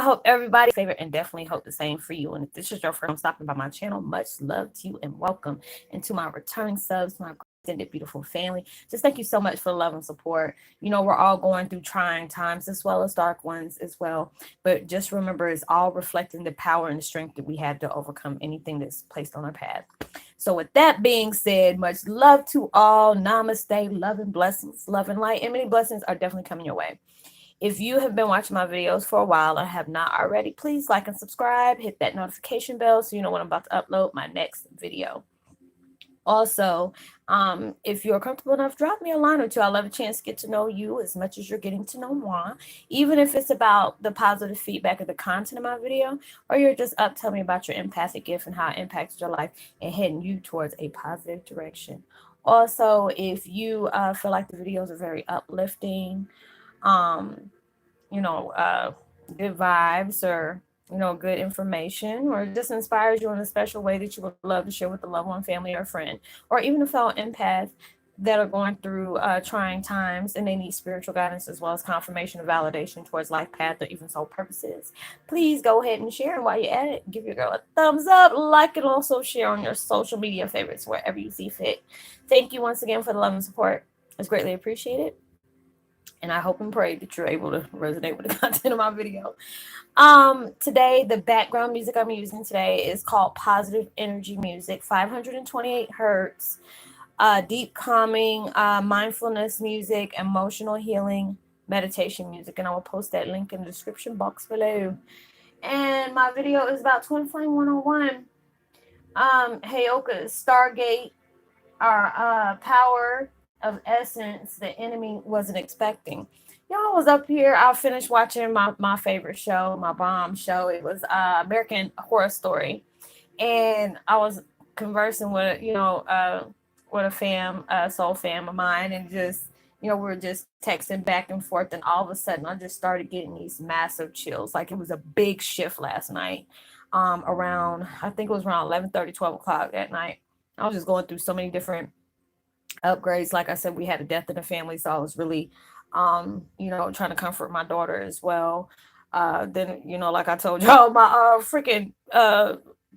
hope everybody's favorite and definitely hope the same for you. And if this is your first time stopping by my channel, much love to you and welcome. And to my returning subs, my extended beautiful family, just thank you so much for the love and support. We're all going through trying times as well as dark ones as well. But just remember, it's all reflecting the power and the strength that we have to overcome anything that's placed on our path. So, with that being said, much love to all. Namaste, love and blessings, love and light, and many blessings are definitely coming your way. If you have been watching my videos for a while and have not already, please like and subscribe. Hit that notification bell so you know when I'm about to upload my next video. Also, if you're comfortable enough, drop me a line or two. I love a chance to get to know you as much as you're getting to know moi, even if it's about the positive feedback of the content of my video, or you're just up telling me about your empathic gift and how it impacted your life and heading you towards a positive direction. Also, if you feel like the videos are very uplifting, um, you know, uh, good vibes or, good information, or just inspires you in a special way that you would love to share with a loved one, family, or friend, or even a fellow empath that are going through trying times and they need spiritual guidance as well as confirmation and validation towards life path or even soul purposes, please go ahead and share. And while you're at it, give your girl a thumbs up, like, and also share on your social media favorites wherever you see fit. Thank you once again for the love and support. It's greatly appreciated. And I hope and pray that you're able to resonate with the content of my video. Today, the background music I'm using today is called Positive Energy Music, 528 hertz, deep calming, mindfulness music, emotional healing, meditation music. And I will post that link in the description box below. And my video is about Twin Flame 101. Heyoka, Stargate, our power of essence the enemy wasn't expecting. Y'all was up here. I finished watching my favorite show, my bomb show. It was American Horror Story, and I was conversing with with a soul fam of mine, and just we were just texting back and forth, and all of a sudden I just started getting these massive chills. Like it was a big shift last night. Around I think it was around 11:30, 12 o'clock at night. I was just going through so many different upgrades. Like I said, we had a death in the family, so I was really, trying to comfort my daughter as well. Then, like I told y'all, my freaking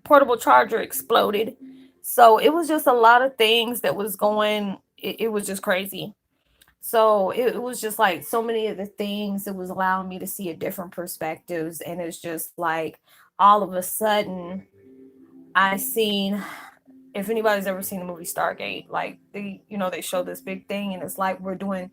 portable charger exploded. So it was just a lot of things that was going. It was just crazy. So it was just like so many of the things that was allowing me to see a different perspectives, and it's just like all of a sudden I seen, if anybody's ever seen the movie Stargate, like they show this big thing, and it's like we're doing,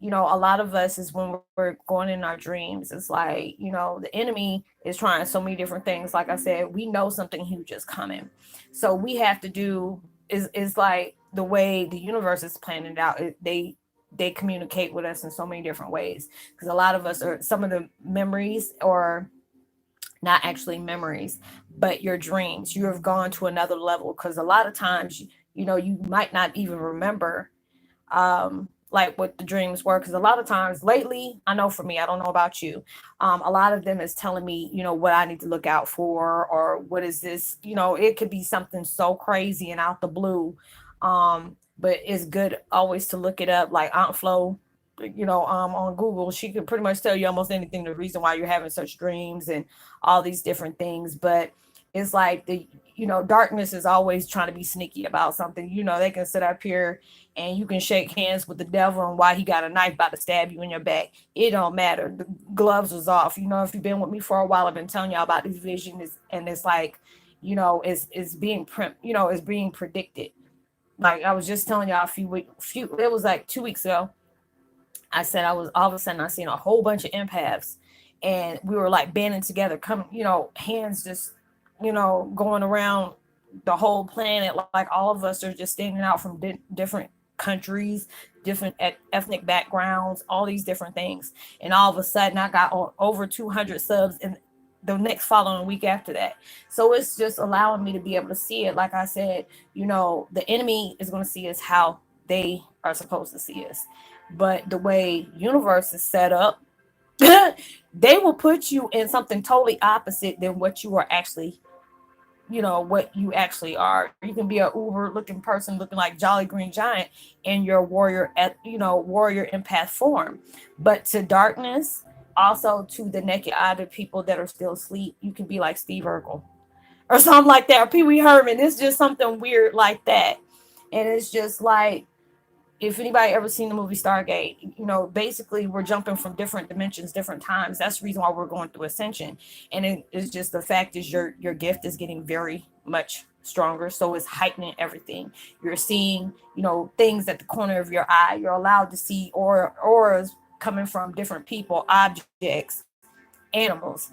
a lot of us is when we're going in our dreams. It's like, the enemy is trying so many different things. Like I said, we know something huge is coming. So we have to do is like the way the universe is planning it out. They communicate with us in so many different ways. Because a lot of us are some of the memories or not actually memories, but your dreams. You have gone to another level because a lot of times, you might not even remember like what the dreams were. Because a lot of times lately, I know for me, I don't know about you, a lot of them is telling me, what I need to look out for, or what is this, it could be something so crazy and out the blue. But it's good always to look it up. Like Aunt Flo, on Google, she could pretty much tell you almost anything, the reason why you're having such dreams and all these different things. But it's like darkness is always trying to be sneaky about something. They can sit up here and you can shake hands with the devil, and why he got a knife about to stab you in your back, it don't matter. The gloves was off. If you've been with me for a while, I've been telling y'all about these visions, and it's like, it's being it's being predicted. Like I was just telling y'all it was like 2 weeks ago. I said I was all of a sudden I seen a whole bunch of empaths, and we were like banding together, coming, hands just, going around the whole planet. Like all of us are just standing out from different countries, different ethnic backgrounds, all these different things. And all of a sudden I got over 200 subs in the next following week after that. So it's just allowing me to be able to see it. Like I said, the enemy is going to see us how they are supposed to see us. But the way universe is set up, they will put you in something totally opposite than what you are actually, what you actually are. You can be a uber looking person looking like Jolly Green Giant in your warrior empath form. But to darkness, Also, to the naked eye, the people that are still asleep, you can be like Steve Urkel or something like that, or Pee Wee Herman. It's just something weird like that. And it's just like, if anybody ever seen the movie Stargate, basically we're jumping from different dimensions, different times. That's the reason why we're going through ascension. And it is just, the fact is, your gift is getting very much stronger. So it's heightening everything. You're seeing, things at the corner of your eye. You're allowed to see auras coming from different people, objects, animals,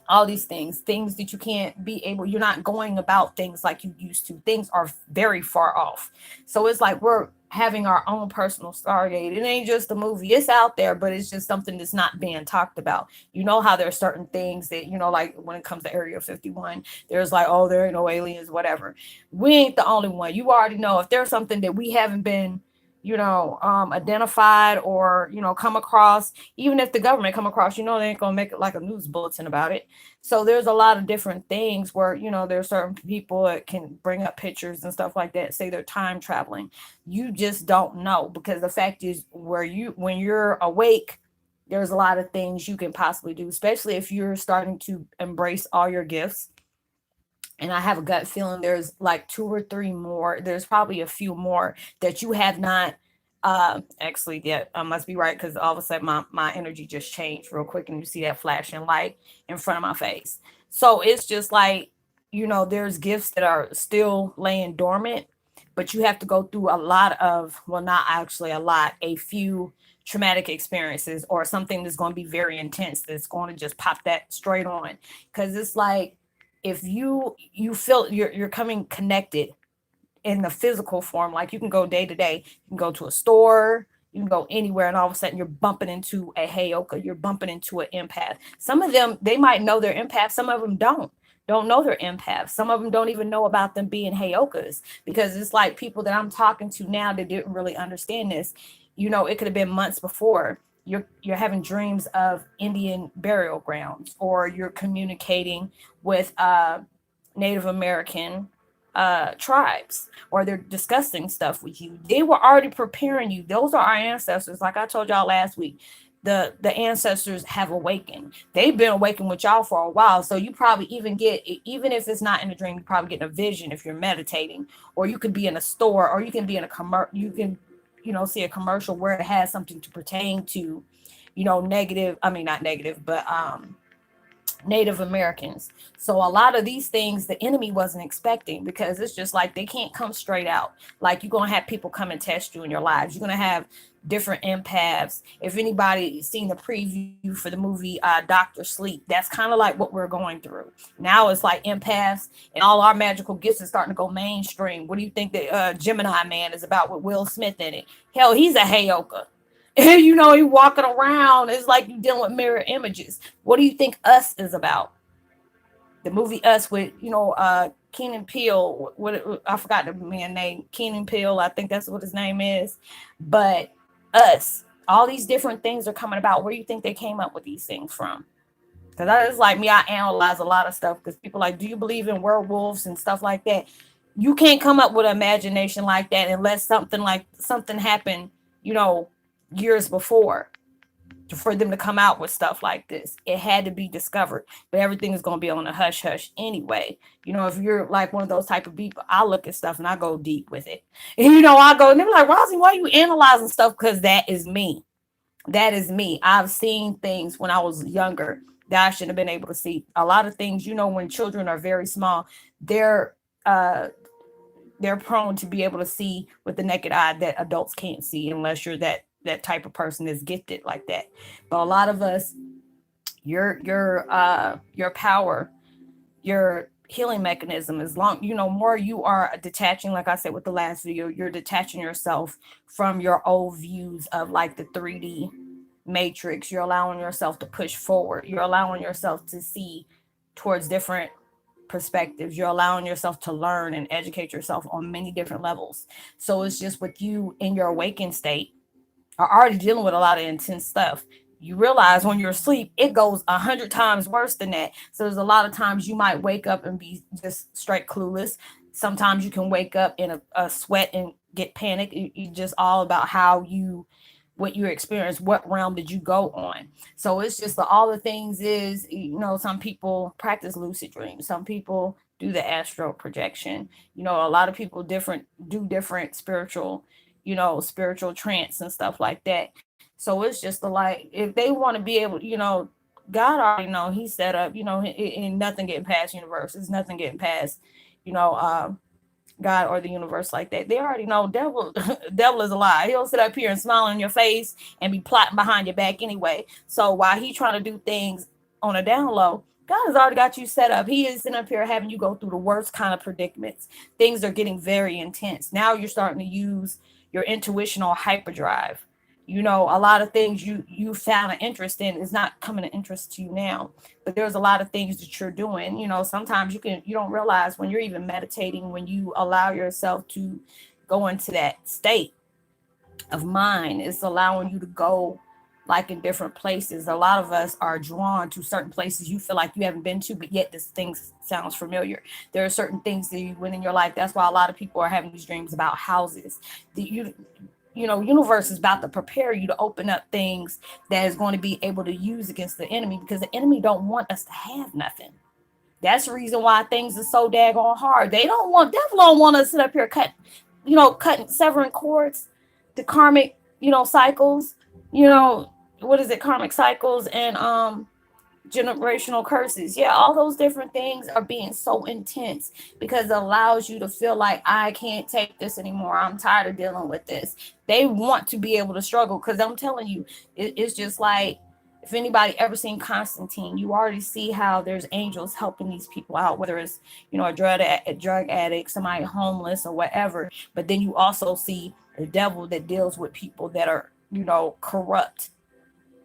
all these things that you can't be able, you're not going about things like you used to. Things are very far off. So it's like we're having our own personal Stargate. It ain't just a movie, it's out there, but it's just something that's not being talked about. You know how there are certain things that, like when it comes to Area 51, there's like, oh, there ain't no aliens, whatever. We ain't the only one. You already know if there's something that we haven't been, identified or, come across. Even if the government come across, they ain't gonna make it like a news bulletin about it. So there's a lot of different things where, there's certain people that can bring up pictures and stuff like that, say they're time traveling. You just don't know, because the fact is, when you're awake, there's a lot of things you can possibly do, especially if you're starting to embrace all your gifts. And I have a gut feeling there's like two or three more. There's probably a few more that you have not actually yet. I must be right, because all of a sudden my energy just changed real quick, and you see that flashing light in front of my face. So it's just like, there's gifts that are still laying dormant, but you have to go through a lot of, well, not actually a lot, a few traumatic experiences, or something that's going to be very intense, that's going to just pop that straight on. Because it's like, if you feel you're coming connected in the physical form, like you can go day to day, you can go to a store, you can go anywhere, and all of a sudden you're bumping into a Heyoka, you're bumping into an empath. Some of them, they might know they're empaths, some of them don't know they're empaths. Some of them don't even know about them being Heyokas, because it's like people that I'm talking to now that didn't really understand this. It could have been months before. You're having dreams of Indian burial grounds, or you're communicating with Native American tribes, or they're discussing stuff with you. They were already preparing you. Those are our ancestors. Like I told y'all last week, the ancestors have awakened. They've been awakened with y'all for a while. So you probably even get, even if it's not in a dream, you probably get a vision if you're meditating, or you could be in a store, or you can be in a you can, see a commercial where it has something to pertain to, negative, I mean, not negative, but Native Americans. So a lot of these things the enemy wasn't expecting, because it's just like they can't come straight out. Like, you're gonna have people come and test you in your lives. You're gonna have different empaths. If anybody seen the preview for the movie Doctor Sleep, that's kind of like what we're going through now. It's like empaths, and all our magical gifts are starting to go mainstream. What do you think that Gemini Man is about with Will Smith in it? Hell, he's a Heyoka. He walking around. It's like you dealing with mirror images. What do you think Us is about? The movie Us with, Keenan Peele. What, I forgot the man name. Keenan Peele, I think that's what his name is. But Us, all these different things are coming about. Where do you think they came up with these things from? Because that is like me. I analyze a lot of stuff, because people like, do you believe in werewolves and stuff like that? You can't come up with an imagination like that unless something happened, years before, for them to come out with stuff like this. It had to be discovered, but everything is going to be on a hush hush anyway. If you're like one of those type of people, I look at stuff and I go deep with it. And I go, and they're like, Rosie, why are you analyzing stuff? Because that is me. That is me. I've seen things when I was younger that I shouldn't have been able to see. A lot of things, when children are very small, they're uh they're prone to be able to see with the naked eye that adults can't see, unless you're that type of person that's gifted like that. But a lot of us, your power, your healing mechanism, is long, more you are detaching, like I said with the last video, you're detaching yourself from your old views of like the 3D matrix. You're allowing yourself to push forward. You're allowing yourself to see towards different perspectives. You're allowing yourself to learn and educate yourself on many different levels. So it's just with you in your awakened state are already dealing with a lot of intense stuff. You realize when you're asleep, it goes 100 times worse than that. So there's a lot of times you might wake up and be just straight clueless. Sometimes you can wake up in a sweat and get panicked. It's just all about how you what you experience, what realm did you go on. So it's just all the things is, some people practice lucid dreams, some people do the astral projection, a lot of people different spiritual, spiritual trance and stuff like that. So it's just like, if they want to be able, God already know, he set up, and nothing getting past universe, there's nothing getting past, you know God or the universe like that. They already know devil devil is a lie. He'll sit up here and smile in your face and be plotting behind your back anyway. So while he trying to do things on a down low, God has already got you set up. He is sitting up here having you go through the worst kind of predicaments. Things are getting very intense. Now you're starting to use your intuitional hyperdrive. A lot of things you found an interest in is not coming an interest to you now. But there's a lot of things that you're doing. Sometimes you don't realize when you're even meditating, when you allow yourself to go into that state of mind, it's allowing you to go like in different places. A lot of us are drawn to certain places you feel like you haven't been to, but yet this thing sounds familiar. There are certain things that you win in your life. That's why a lot of people are having these dreams about houses. Universe is about to prepare you to open up things that is going to be able to use against the enemy, because the enemy don't want us to have nothing. That's the reason why things are so daggone hard. Devil don't want us to sit up here cutting, severing cords, the karmic, cycles, what is it, karmic cycles, and generational curses. Yeah, all those different things are being so intense because it allows you to feel like, I can't take this anymore. I'm tired of dealing with this. They want to be able to struggle, because I'm telling you, it's just like, if anybody ever seen Constantine, you already see how there's angels helping these people out, whether it's, a drug addict, somebody homeless or whatever. But then you also see the devil that deals with people that are, corrupt,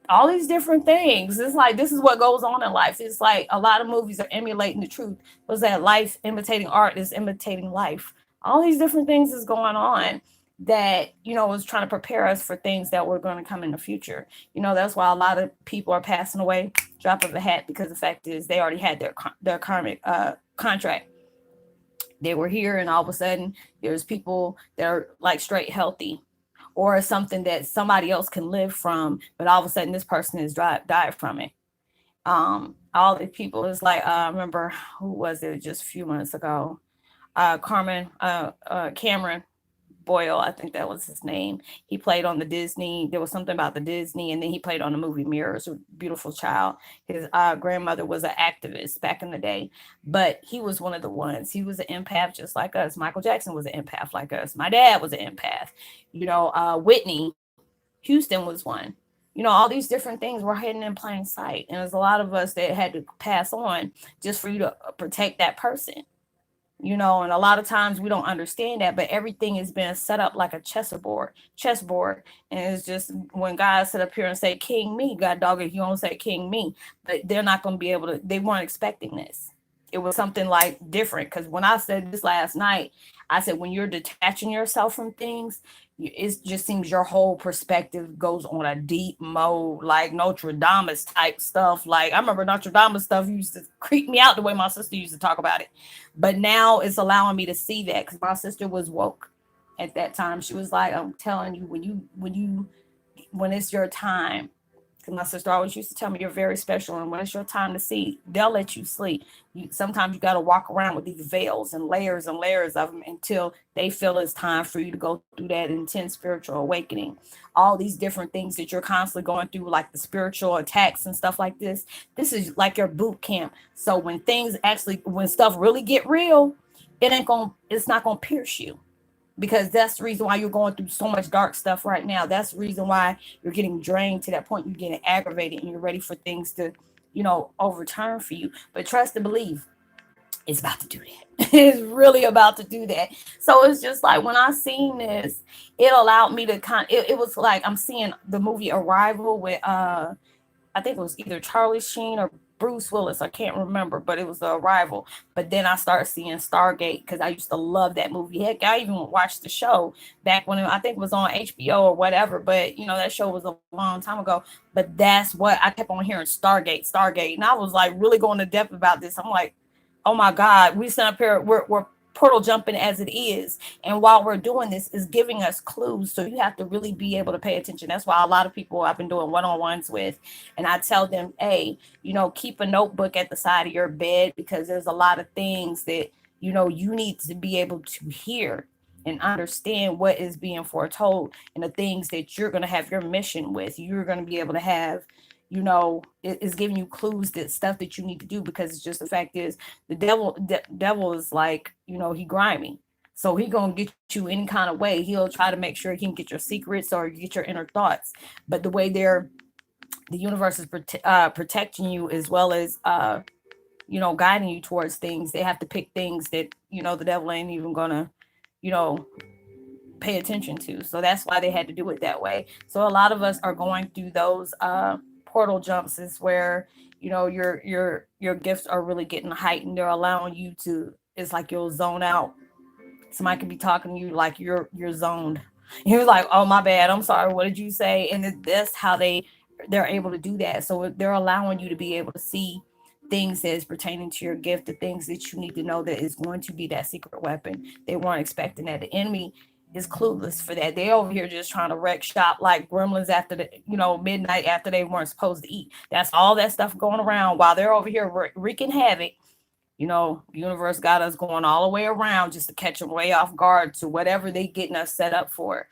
all these different things. It's like, this is what goes on in life. It's like a lot of movies are emulating the truth. Was that life imitating art is imitating life? All these different things is going on that, is trying to prepare us for things that were going to come in the future. That's why a lot of people are passing away, drop of a hat, because the fact is they already had their karmic contract. They were here, and all of a sudden there's people that are like straight healthy, or something that somebody else can live from, but all of a sudden this person has died from it. All the people is like, I remember, who was it just a few months ago? Cameron Boyle, I think that was his name. He played on the Disney. There was something about the Disney, and then he played on the movie Mirrors. A beautiful child. His grandmother was an activist back in the day, but he was one of the ones. He was an empath just like us. Michael Jackson was an empath like us. My dad was an empath. Whitney Houston was one. All these different things were hidden in plain sight, and there's a lot of us that had to pass on just for you to protect that person. And a lot of times we don't understand that, but everything is being set up like a chessboard. And it's just, when guys sit up here and say, king me, God dog it, you don't say king me, but they're not going to be able to, they weren't expecting this. It was something like different. Because when I said this last night, I said, when you're detaching yourself from things, it just seems your whole perspective goes on a deep mode, like Notre Dame type stuff. Like, I remember Notre Dame stuff used to creep me out the way my sister used to talk about it. But now it's allowing me to see that, because my sister was woke at that time. She was like, I'm telling you, when it's your time, because my sister always used to tell me, you're very special, and when it's your time to see, they'll let you sleep. Sometimes you got to walk around with these veils and layers of them until they feel it's time for you to go through that intense spiritual awakening. All these different things that you're constantly going through, like the spiritual attacks and stuff like this is like your boot camp. So when stuff really get real, it's not gonna pierce you, because that's the reason why you're going through so much dark stuff right now. That's the reason why you're getting drained to that point. You're getting aggravated, and you're ready for things to, overturn for you. But trust and believe, it's about to do that. It's really about to do that. So it's just like, when I seen this, it allowed me to it was like I'm seeing the movie Arrival with I think it was either Charlie Sheen or Bruce Willis. I can't remember, but it was The Arrival. But then I started seeing Stargate, because I used to love that movie. Heck, I even watched the show back when I think it was on HBO or whatever. But that show was a long time ago. But that's what I kept on hearing: Stargate. And I was like really going to depth about this. I'm like, oh my God, we sit up here, we're portal jumping as it is. And while we're doing this, is giving us clues. So you have to really be able to pay attention. That's why a lot of people I've been doing one-on-ones with, and I tell them, hey, keep a notebook at the side of your bed, because there's a lot of things that, you need to be able to hear and understand what is being foretold, and the things that you're going to have your mission with. You're going to be able to have, it's giving you clues, that stuff that you need to do, because it's just, the fact is, the devil is like, he grimy. So he gonna get you any kind of way. He'll try to make sure he can get your secrets or get your inner thoughts. But the way the universe is protecting you, as well as guiding you towards things, they have to pick things that the devil ain't even gonna you know pay attention to. So that's why they had to do it that way. So a lot of us are going through those portal jumps, is where your gifts are really getting heightened. They're allowing you to, it's like you'll zone out. Somebody could be talking to you like you're zoned. You're like, oh my bad, I'm sorry, what did you say? And that's how they're able to do that. So they're allowing you to be able to see things that is pertaining to your gift, the things that you need to know, that is going to be that secret weapon. They weren't expecting that. The enemy is clueless for that. They over here just trying to wreck shop like gremlins after the midnight, after they weren't supposed to eat. That's all that stuff going around while they're over here wreaking havoc. The universe got us going all the way around just to catch them way off guard to whatever they getting us set up for.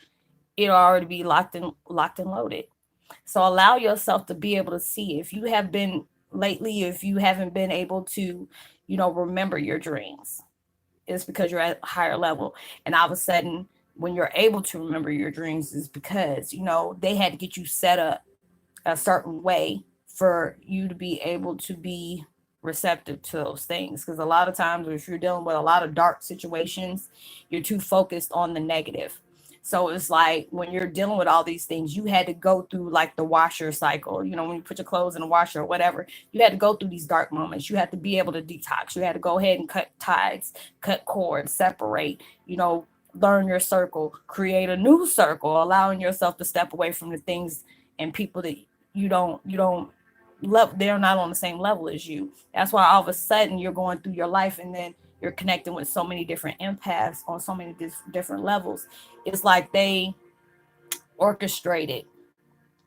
It'll already be locked and loaded. So allow yourself to be able to see. If you have been lately, if you haven't been able to, remember your dreams, it's because you're at a higher level. And all of a sudden, when you're able to remember your dreams, is because, they had to get you set up a certain way for you to be able to be receptive to those things. Because a lot of times, if you're dealing with a lot of dark situations, you're too focused on the negative. So it's like when you're dealing with all these things, you had to go through like the washer cycle. When you put your clothes in the washer or whatever, you had to go through these dark moments. You had to be able to detox. You had to go ahead and cut ties, cut cords, separate, learn your circle, create a new circle, allowing yourself to step away from the things and people that you don't love. They're not on the same level as you. That's why all of a sudden you're going through your life, and then you're connecting with so many different empaths on so many different levels. It's like they orchestrated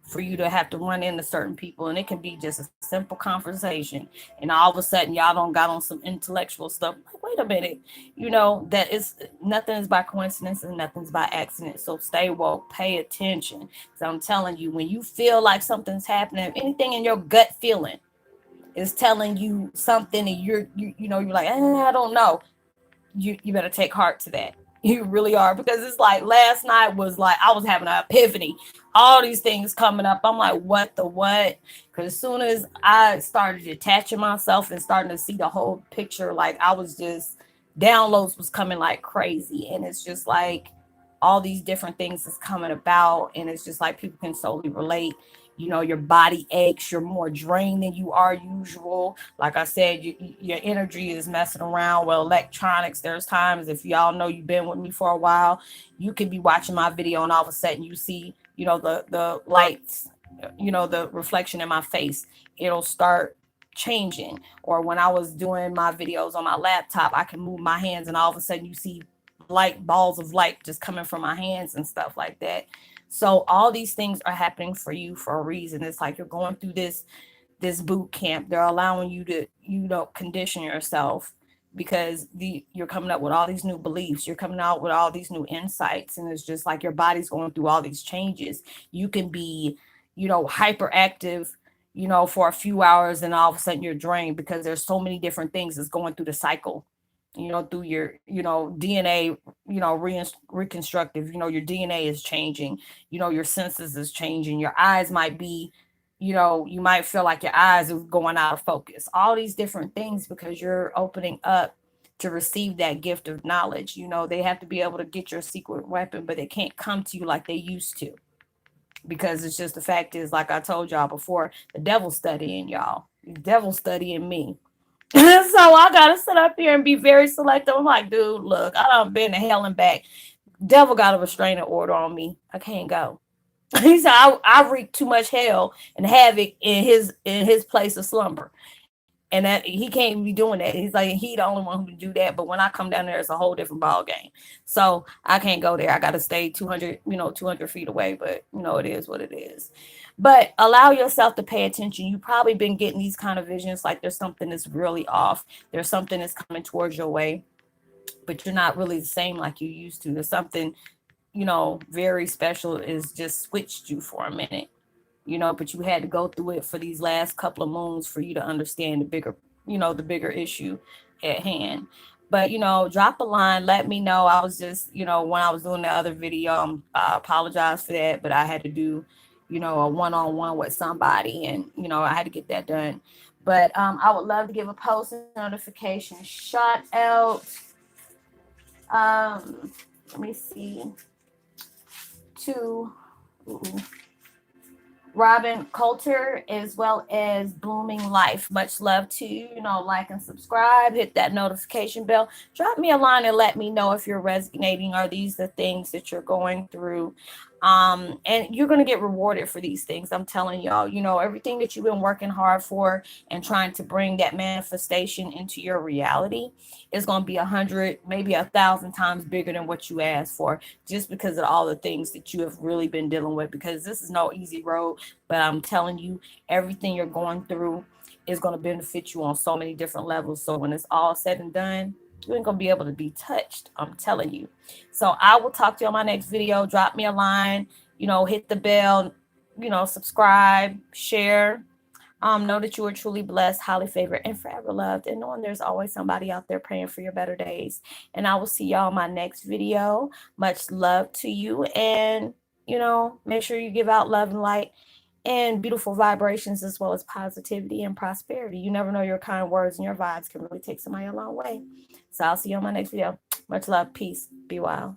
for you to have to run into certain people, and it can be just a simple conversation, and all of a sudden y'all don't got on some intellectual stuff. Like, wait a minute, that is, nothing is by coincidence and nothing's by accident. So stay woke, pay attention. So I'm telling you, when you feel like something's happening, anything in your gut feeling is telling you something, and you're like, I don't know, you better take heart to that. You really are, because it's like last night was like I was having an epiphany. All these things coming up. I'm like, what the what? Because as soon as I started detaching myself and starting to see the whole picture, like I was just, downloads was coming like crazy. And it's just like all these different things is coming about, and it's just like people can solely relate. Your body aches, you're more drained than you are usual. Like I said, your energy is messing around. Well, electronics, there's times, if y'all know you've been with me for a while, you could be watching my video and all of a sudden you see, the lights, the reflection in my face, it'll start changing. Or when I was doing my videos on my laptop, I can move my hands and all of a sudden you see light balls of light just coming from my hands and stuff like that. So all these things are happening for you for a reason. It's like you're going through this boot camp. They're allowing you to, condition yourself, because you're coming up with all these new beliefs. You're coming out with all these new insights. And it's just like your body's going through all these changes. You can be, hyperactive, for a few hours, and all of a sudden you're drained, because there's so many different things that's going through the cycle, through your, DNA, reconstructive, your DNA is changing, your senses is changing. Your eyes might be, you might feel like your eyes are going out of focus, all these different things, because you're opening up to receive that gift of knowledge. They have to be able to get your secret weapon, but they can't come to you like they used to, because it's just, the fact is, like I told y'all before, the devil's studying y'all, the devil's studying me. So I gotta sit up here and be very selective. I'm like, dude, look, I done been to hell and back. Devil got a restraining order on me. I can't go. He said I wreak too much hell and havoc in his place of slumber. And that he can't be doing that. He's like he the only one who can do that. But when I come down there, it's a whole different ball game. So I can't go there. I got to stay 200, 200 feet away. But it is what it is. But allow yourself to pay attention. You've probably been getting these kind of visions like there's something that's really off. There's something that's coming towards your way, but you're not really the same like you used to. There's something very special is just switched you for a minute, but you had to go through it for these last couple of moons for you to understand the bigger issue at hand. But drop a line, let me know. I was just, when I was doing the other video, I apologize for that, but I had to do, a one-on-one with somebody, and I had to get that done. But I would love to give a post notification shout out. Let me see. To Robin Coulter, as well as Blooming Life. Much love to you. Like and subscribe, hit that notification bell. Drop me a line and let me know if you're resonating. Are these the things that you're going through? And you're going to get rewarded for these things. I'm telling y'all, everything that you've been working hard for and trying to bring that manifestation into your reality is going to be 100, maybe 1,000 times bigger than what you asked for, just because of all the things that you have really been dealing with, because this is no easy road. But I'm telling you, everything you're going through is going to benefit you on so many different levels. So when it's all said and done, you ain't going to be able to be touched. I'm telling you. So I will talk to you on my next video. Drop me a line, hit the bell, subscribe, share. Know that you are truly blessed, highly favored, and forever loved. And knowing there's always somebody out there praying for your better days. And I will see y'all in my next video. Much love to you. And, make sure you give out love and light and beautiful vibrations, as well as positivity and prosperity. You never know, your kind words and your vibes can really take somebody a long way. So I'll see you on my next video. Much love. Peace. Be wild.